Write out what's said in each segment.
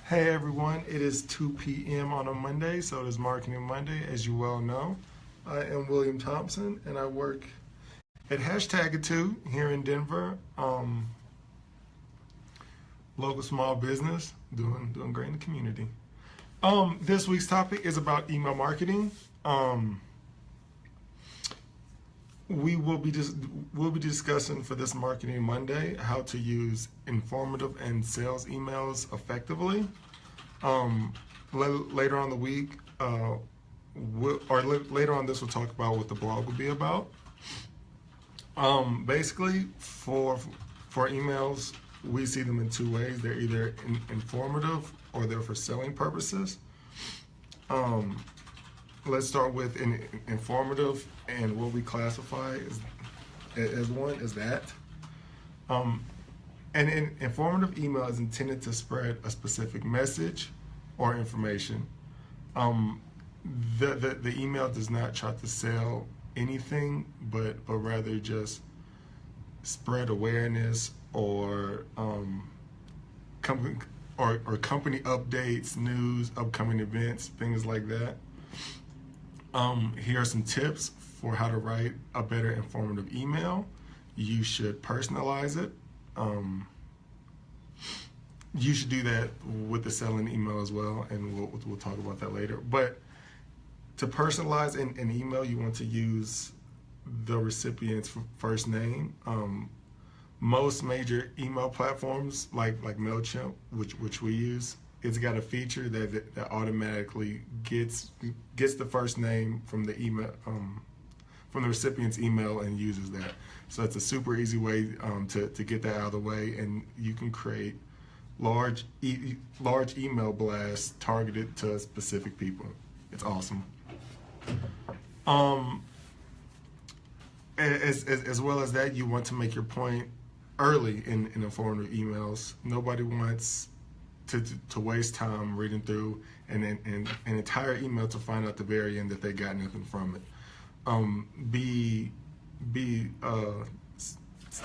Hey everyone, it is 2 p.m. on a Monday, so it is Marketing Monday, as you well know. I am William Thompson, and I work at Hashtag2 here in Denver. Local small business, doing great in the community. This week's topic is about email marketing. We'll be discussing for this Marketing Monday how to use informative and sales emails effectively. Later on the week, later on this, we'll talk about what the blog will be about. Basically, for emails, we see them in two ways. They're either informative or they're for selling purposes. Let's start with informative, and what we classify as one is that. An informative email is intended to spread a specific message or information. The email does not try to sell anything, but rather just spread awareness or company updates, news, upcoming events, things like that. Here are some tips for how to write a better informative email. You should personalize it. You should do that with the selling email as well, and we'll talk about that later. But to personalize an email, you want to use the recipient's first name. Most major email platforms like MailChimp, which we use, it's got a feature that automatically gets the first name from the email from the recipient's email and uses that. So it's a super easy way to get that out of the way, and you can create large email blasts targeted to specific people. It's awesome. As well as that, you want to make your point early in informative emails. Nobody wants to waste time reading through an entire email to find out at the very end that they got nothing from it. Be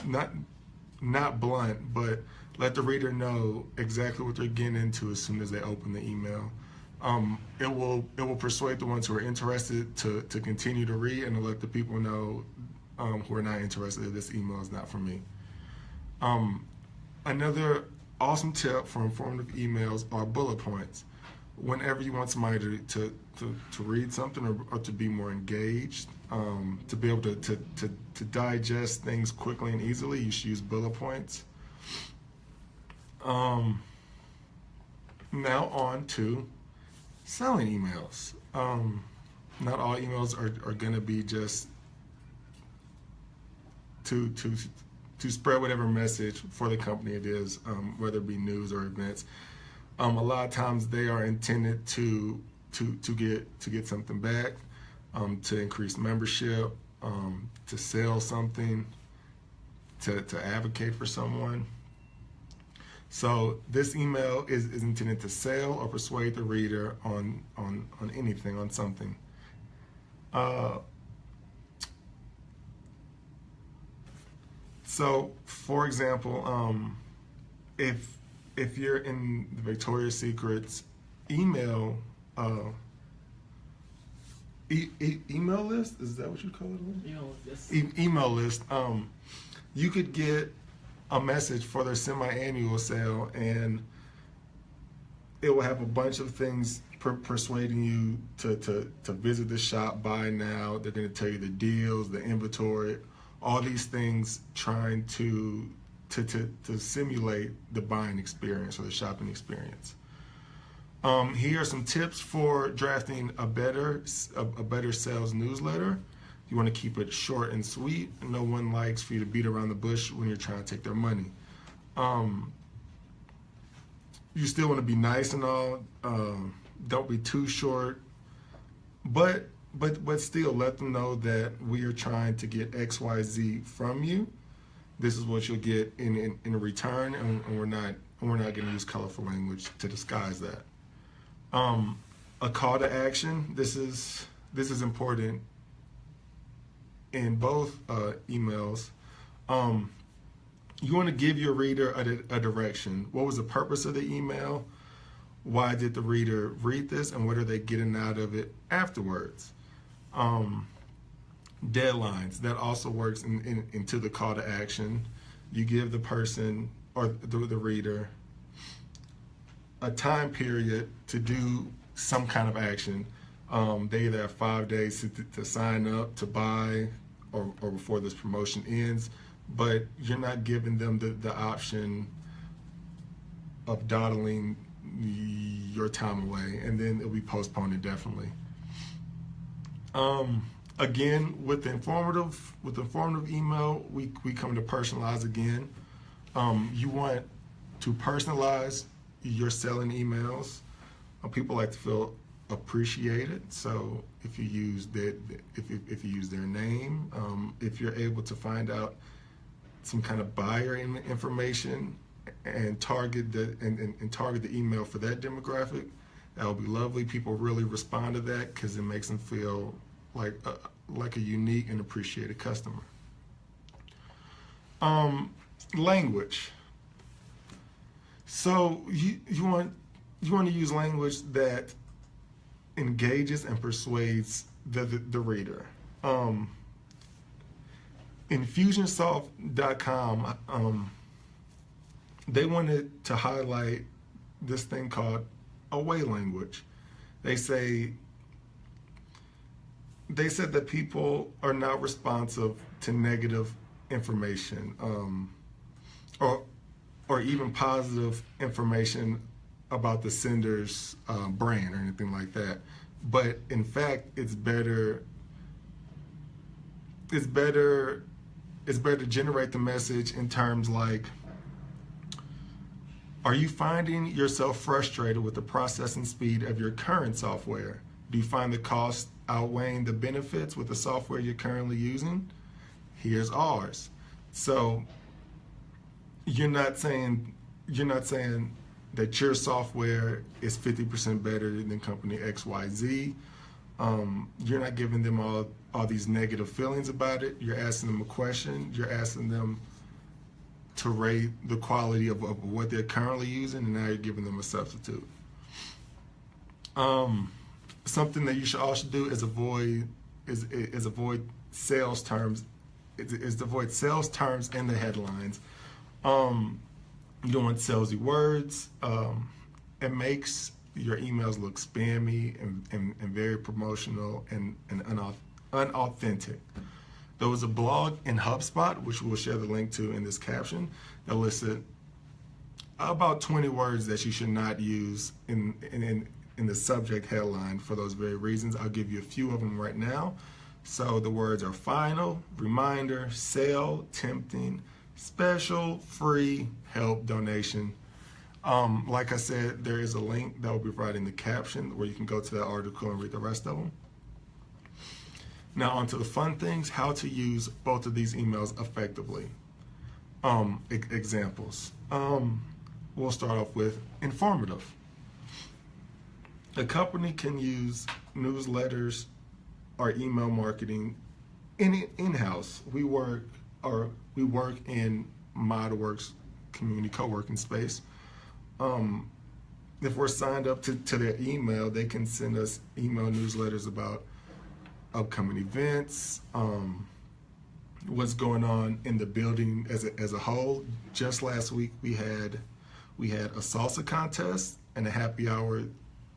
not blunt, but let the reader know exactly what they're getting into as soon as they open the email. It will persuade the ones who are interested to continue to read, and to let the people know who are not interested that this email is not for me. Another awesome tip for informative emails are bullet points. Whenever you want somebody to read something or to be more engaged, to be able to digest things quickly and easily, you should use bullet points. Now on to selling emails. Not all emails are going to be just to spread whatever message for the company it is, whether it be news or events. A lot of times they are intended to get something back, to increase membership, to sell something, to advocate for someone. So this email is intended to sell or persuade the reader on anything, on something. So, for example, if you're in the Victoria's Secret's email email list, is that what you call it? Email list. Email list. You could get a message for their semi-annual sale, and it will have a bunch of things persuading you to visit the shop, buy now. They're going to tell you the deals, the inventory, all these things, trying to simulate the buying experience or the shopping experience. Here are some tips for drafting a better sales newsletter. You want to keep it short and sweet. No one likes for you to beat around the bush when you're trying to take their money. You still want to be nice and all. Don't be too short, but still let them know that we are trying to get XYZ from you. This is what you'll get in return, and we're not going to use colorful language to disguise that. A call to action. This is important in both emails. You want to give your reader a direction. What was the purpose of the email? why did the reader read this, and what are they getting out of it afterwards. Deadlines, that also works into the call to action. You give the person or the reader a time period to do some kind of action. They either have 5 days to sign up, to buy, or before this promotion ends, but you're not giving them the option of dawdling your time away, and then it'll be postponed indefinitely. Again, with informative email, we come to personalize again. You want to personalize your selling emails. People like to feel appreciated, so if you use if you use their name, if you're able to find out some kind of buyer information and target the email for that demographic, that would be lovely. People really respond to that because it makes them feel like a unique and appreciated customer. Language. So you want to use language that engages and persuades the reader. Infusionsoft.com, they wanted to highlight this thing called away language. They said that people are not responsive to negative information, or even positive information about the sender's brand or anything like that. But in fact, it's better to generate the message in terms like, are you finding yourself frustrated with the processing speed of your current software? Do you find the cost outweighing the benefits with the software you're currently using? Here's ours. So you're not saying that your software is 50% better than company XYZ. You're not giving them all these negative feelings about it. You're asking them a question. You're asking them to rate the quality of what they're currently using, and now you're giving them a substitute. Something that you should also do is avoid sales terms. Is avoid sales terms in the headlines. You don't want salesy words. It makes your emails look spammy and very promotional and unauthentic. There was a blog in HubSpot, which we'll share the link to in this caption, that listed about 20 words that you should not use in the subject headline for those very reasons. I'll give you a few of them right now. So the words are final, reminder, sale, tempting, special, free, help, donation. Like I said, there is a link that will be provided in the caption where you can go to that article and read the rest of them. Now on to the fun things, how to use both of these emails effectively. Examples. We'll start off with informative. A company can use newsletters or email marketing in-house. We work in ModWorks community co-working space. If we're signed up to their email, they can send us email newsletters about upcoming events, what's going on in the building as a whole. Just last week we had a salsa contest and a happy hour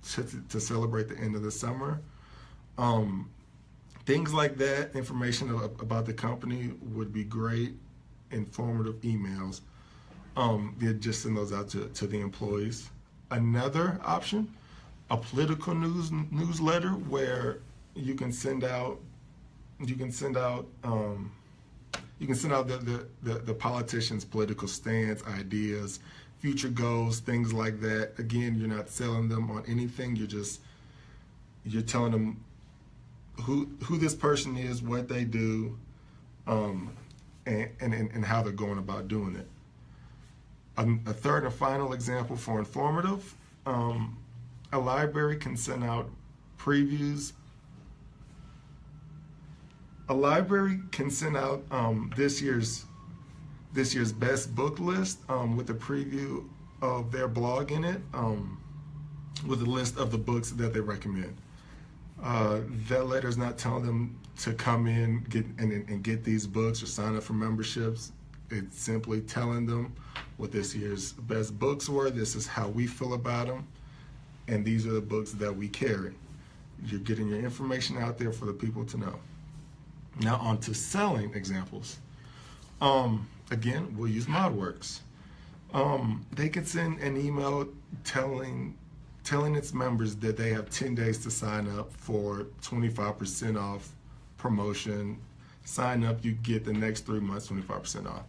to celebrate the end of the summer. Things like that, information about the company would be great, informative emails. Just send those out to the employees. Another option, a political newsletter where you can send out the politicians' political stance, ideas, future goals, things like that. Again, you're not selling them on anything. You're telling them who this person is, what they do, and how they're going about doing it. A third and final example for informative, a library can send out previews. A library can send out this year's best book list with a preview of their blog in it. with a list of the books that they recommend. That letter is not telling them to come in and get these books or sign up for memberships. It's simply telling them what this year's best books were. This is how we feel about them, and these are the books that we carry. You're getting your information out there for the people to know. Now on to selling examples. Again, we'll use ModWorks. They can send an email telling its members that they have 10 days to sign up for 25% off promotion. Sign up, you get the next 3 months 25% off.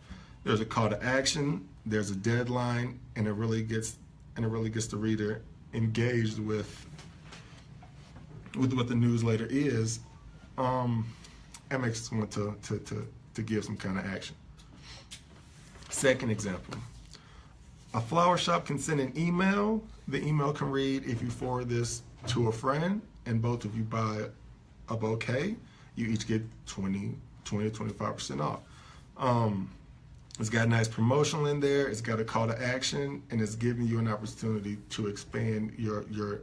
There's a call to action, there's a deadline, and it really gets the reader engaged with what the newsletter is. It makes us want to give some kind of action. Second example. A flower shop can send an email. The email can read, if you forward this to a friend and both of you buy a bouquet, you each get 20 to 25% off. It's got a nice promotional in there. It's got a call to action, and it's giving you an opportunity to expand your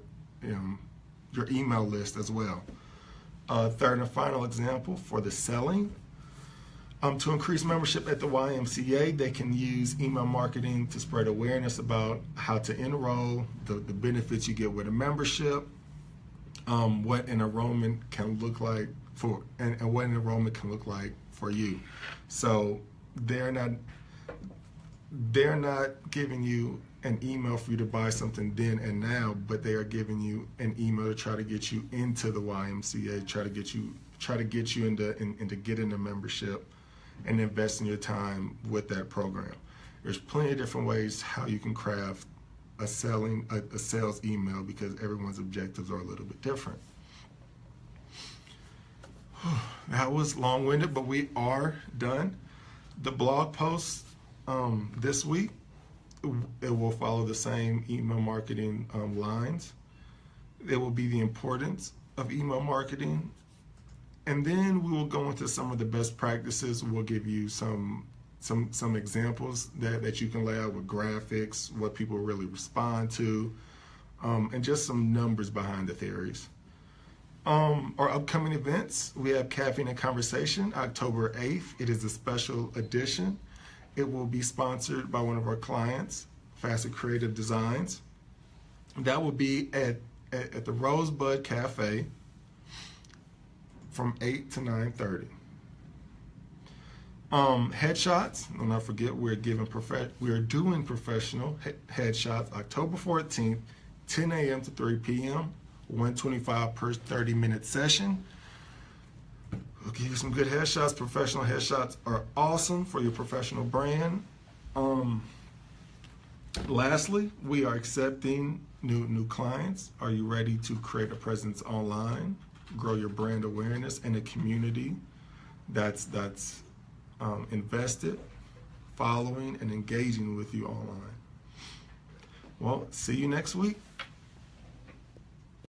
email list as well. Third and final example for the selling. To increase membership at the YMCA, they can use email marketing to spread awareness about how to enroll, the benefits you get with a membership, what an enrollment can look like and what an enrollment can look like for you. So they're not giving you an email for you to buy something then and now, but they are giving you an email to try to get you into the YMCA, try to get you into getting a membership and investing your time with that program. There's plenty of different ways how you can craft a sales email, because everyone's objectives are a little bit different. That was long-winded, but we are done. The blog post this week, it will follow the same email marketing lines. It will be the importance of email marketing. And then we will go into some of the best practices. We'll give you some examples that you can lay out with graphics, what people really respond to, and just some numbers behind the theories. Our upcoming events, we have Caffeine and Conversation, October 8th. It is a special edition. It will be sponsored by one of our clients, Facet Creative Designs. That will be at the Rosebud Cafe from 8 to 9:30. Headshots, do not forget we are doing professional headshots October 14th, 10 a.m. to 3 p.m., $125 per 30-minute session. We'll give you some good headshots. Professional headshots are awesome for your professional brand. Lastly, we are accepting new clients. Are you ready to create a presence online, grow your brand awareness in a community that's invested, following, and engaging with you online? Well, see you next week.